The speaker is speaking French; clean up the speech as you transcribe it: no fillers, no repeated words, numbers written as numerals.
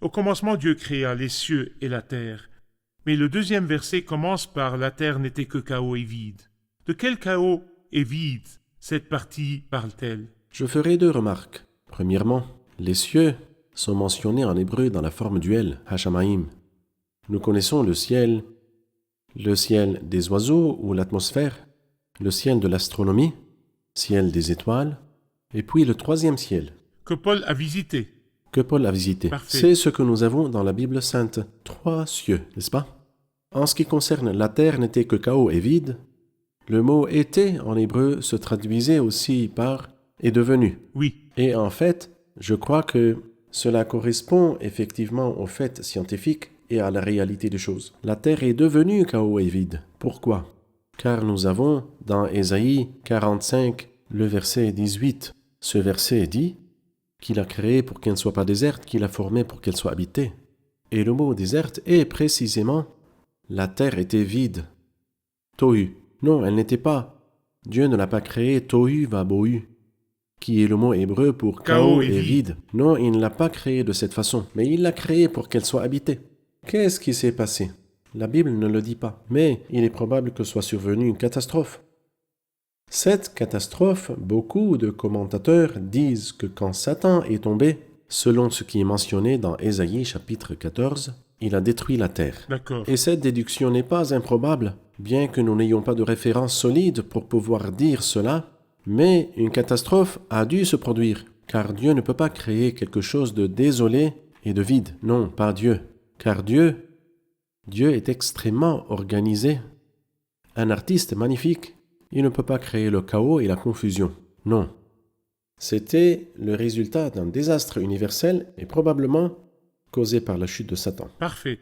Au commencement, Dieu créa les cieux et la terre. Mais le deuxième verset commence par la terre n'était que chaos et vide. De quel chaos et vide cette partie parle-t-elle? Je ferai 2 remarques. Premièrement, les cieux sont mentionnés en hébreu dans la forme duel, Hashamaim. Nous connaissons le ciel des oiseaux ou l'atmosphère, le ciel de l'astronomie, ciel des étoiles, et puis le 3e ciel, Que Paul a visité. que Paul a visité. Parfait. C'est ce que nous avons dans la Bible sainte. 3 cieux, n'est-ce pas? En ce qui concerne la terre n'était que chaos et vide, le mot était en hébreu se traduisait aussi par est devenu. Oui, Et en fait, je crois que cela correspond effectivement au fait scientifique et à la réalité des choses. La terre est devenue chaos et vide. Pourquoi? Car nous avons dans Ésaïe 45, le verset 18, ce verset dit qu'il a créé pour qu'elle ne soit pas déserte, qu'il a formé pour qu'elle soit habitée. Et le mot déserte est précisément la terre était vide. Tohu. Non, elle n'était pas. Dieu ne l'a pas créée tohu vabohu, qui est le mot hébreu pour chaos et vide. Non, il ne l'a pas créée de cette façon, mais il l'a créée pour qu'elle soit habitée. Qu'est-ce qui s'est passé? La Bible ne le dit pas, mais il est probable que soit survenue une catastrophe. Cette catastrophe, beaucoup de commentateurs disent que quand Satan est tombé, selon ce qui est mentionné dans Ésaïe chapitre 14, il a détruit la terre. d'accord. Et cette déduction n'est pas improbable, bien que nous n'ayons pas de référence solide pour pouvoir dire cela, mais une catastrophe a dû se produire, car Dieu ne peut pas créer quelque chose de désolé et de vide. Non, pas Dieu. Car Dieu est extrêmement organisé. Un artiste magnifique, il ne peut pas créer le chaos et la confusion. Non. C'était le résultat d'un désastre universel et probablement causé par la chute de Satan. Parfait.